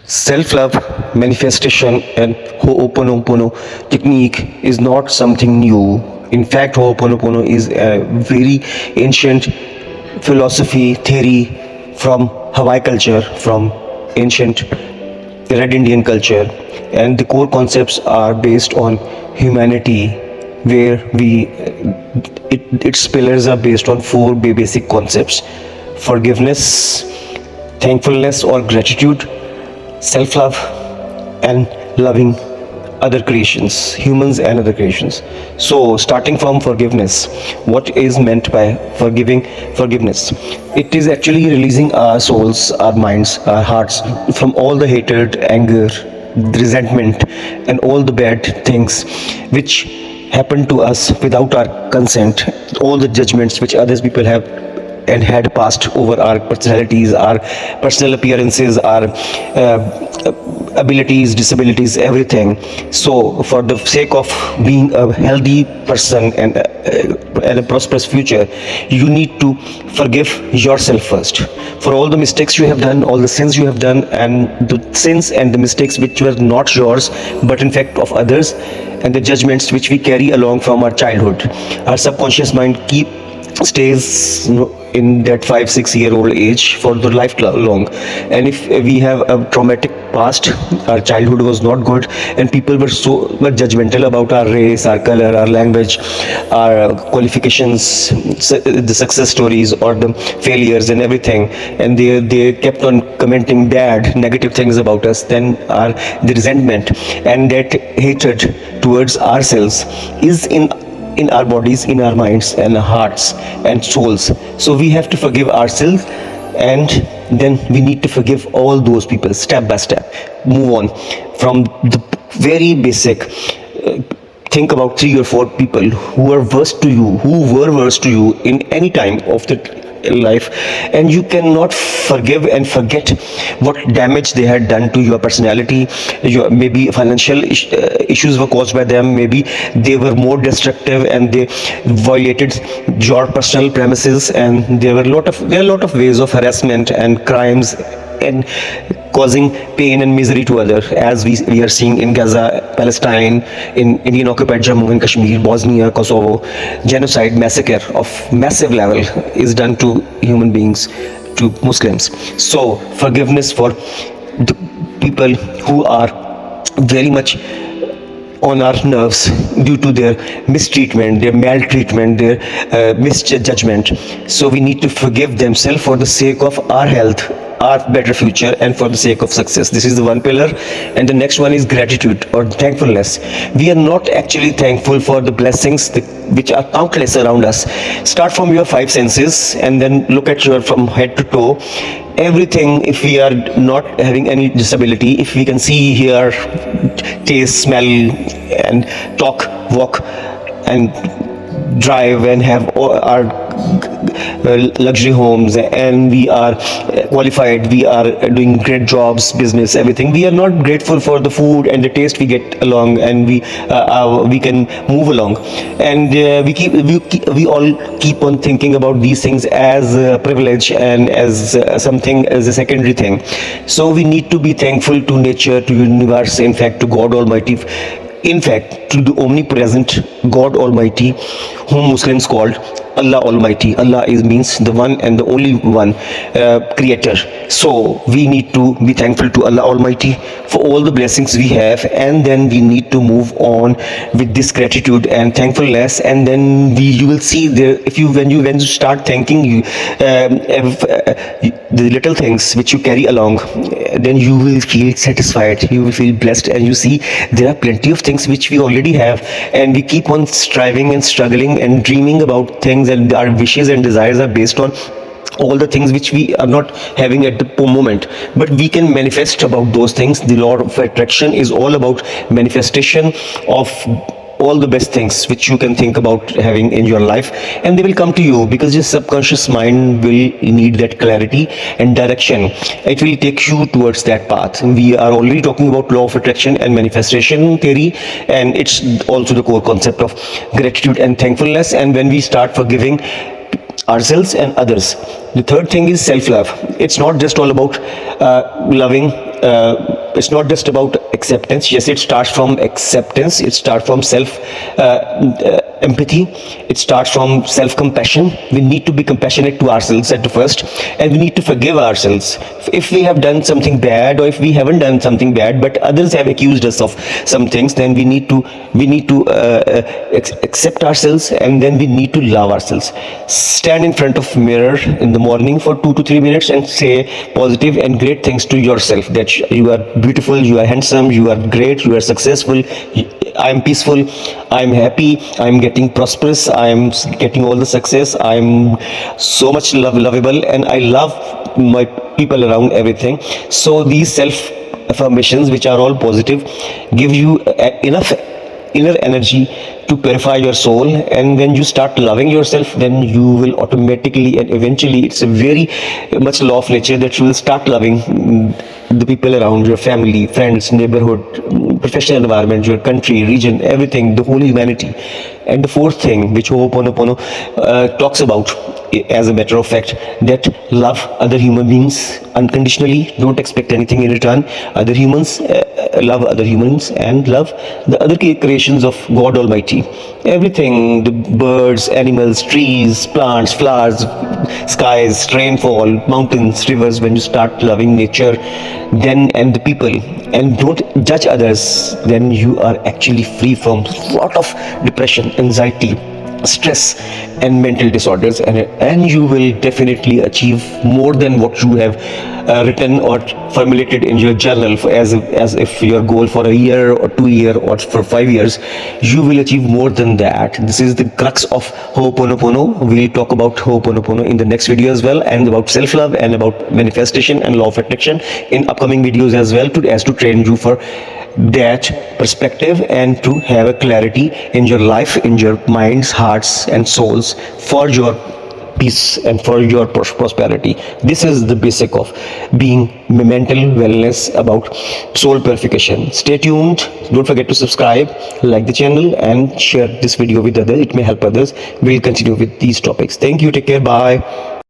Self-love, manifestation, and Ho'oponopono technique is not something new. In fact, Ho'oponopono is a very ancient philosophy theory from Hawaii culture, from ancient Red Indian culture, and the core concepts are based on humanity, where its pillars are based on four basic concepts: forgiveness, thankfulness or gratitude, self love, and loving other creations, humans and other creations. So, starting from forgiveness, what is meant by forgiveness? It is actually releasing our souls, our minds, our hearts from all the hatred, anger, resentment, and all the bad things which happened to us without our consent, all the judgments which others people have and had passed over our personalities, our personal appearances, our abilities, disabilities, everything. So, for the sake of being a healthy person and a prosperous future, you need to forgive yourself first for all the mistakes you have done, all the sins you have done, and the sins and the mistakes which were not yours, but in fact of others, and the judgments which we carry along from our childhood. Our subconscious mind stays in that 5-6 year old age for the lifelong. And if we have a traumatic past, our childhood was not good, and people were so much judgmental about our race, our color, our language, our qualifications, the success stories or the failures and everything, and they kept on commenting bad negative things about us, then the resentment and that hatred towards ourselves is in our bodies, in our minds and our hearts and souls. So we have to forgive ourselves, and then we need to forgive all those people step by step. Move on from the very basic. Think about 3 or 4 people who were worst to you in any time of the life, and you cannot forgive and forget what damage they had done to your personality. Maybe financial issues were caused by them, maybe they were more destructive and they violated your personal premises, and there are a lot of ways of harassment and crimes and causing pain and misery to others, as we are seeing in Gaza, Palestine, in Indian occupied Jammu and Kashmir, Bosnia, Kosovo. Genocide, massacre of massive level is done to human beings, to Muslims. So forgiveness for the people who are very much on our nerves due to their mistreatment, their maltreatment, their misjudgment. So we need to forgive themselves for the sake of our health, our better future, and for the sake of success. This is the one pillar. And the next one is gratitude or thankfulness. We are not actually thankful for the blessings which are countless around us. Start from your 5 senses and then look at your from head to toe. Everything, if we are not having any disability, if we can see, hear, taste, smell, and talk, walk, and drive, and have our luxury homes, and we are qualified, we are doing great jobs, business, everything, we are not grateful for the food and the taste we get along, and we can move along, and we all keep on thinking about these things as a privilege and as something, as a secondary thing. So we need to be thankful to nature, to universe, in fact to God Almighty, in fact to the omnipresent God Almighty, whom Muslims called Allah Almighty. Allah means the one and the only one creator. So we need to be thankful to Allah Almighty for all the blessings we have, and then we need to move on with this gratitude and thankfulness, and then you will see there, when you start thanking the little things which you carry along, then you will feel satisfied, you will feel blessed, and you see there are plenty of things which we already have, and we keep on striving and struggling and dreaming about things, and our wishes and desires are based on all the things which we are not having at the moment, but we can manifest about those things. The law of attraction is all about manifestation of all the best things which you can think about having in your life, and they will come to you, because your subconscious mind will need that clarity and direction. It will take you towards that path. We are already talking about law of attraction and manifestation theory, and it's also the core concept of gratitude and thankfulness. And when we start forgiving ourselves and others. The third thing is self-love. It's not just all about loving. It's not just about acceptance. Yes, it starts from acceptance. It starts from self empathy. It starts from self-compassion. We need to be compassionate to ourselves at the first, and we need to forgive ourselves if we have done something bad, or if we haven't done something bad but others have accused us of some things. Then we need to accept ourselves, and then we need to love ourselves. Stand in front of mirror in the morning for 2 to 3 minutes and say positive and great things to yourself, that you are beautiful, you are handsome, you are great, you are successful, I am peaceful, I am happy, I am getting prosperous, I am getting all the success, I am so much lovable, and I love my people around, everything. So these self affirmations, which are all positive, give you enough inner energy to purify your soul. And when you start loving yourself, then you will automatically and eventually, it's a very much law of nature, that you will start loving the people around, your family, friends, neighborhood, professional environment, your country, region, everything, the whole humanity. And the fourth thing, which Ho'oponopono talks about, as a matter of fact, that love other human beings unconditionally, don't expect anything in return. Other humans, love other humans, and love the other creations of God Almighty. Everything, the birds, animals, trees, plants, flowers, skies, rainfall, mountains, rivers. When you start loving nature, then, and the people, and don't judge others, then you are actually free from a lot of depression, anxiety, stress, and mental disorders, and you will definitely achieve more than what you have written or formulated in your journal, as if your goal for a year or 2 year or for 5 years. You will achieve more than that. This is the crux of Ho'oponopono. We'll talk about Ho'oponopono in the next video as well, and about self-love, and about manifestation and law of attraction in upcoming videos as well, to train you for that perspective, and to have a clarity in your life, in your minds, hearts, and souls, for your peace and for your prosperity. This is the basic of being mental wellness, about soul purification. Stay tuned. Don't forget to subscribe, like the channel, and share this video with others. It may help others. We'll continue with these topics. Thank you. Take care. Bye.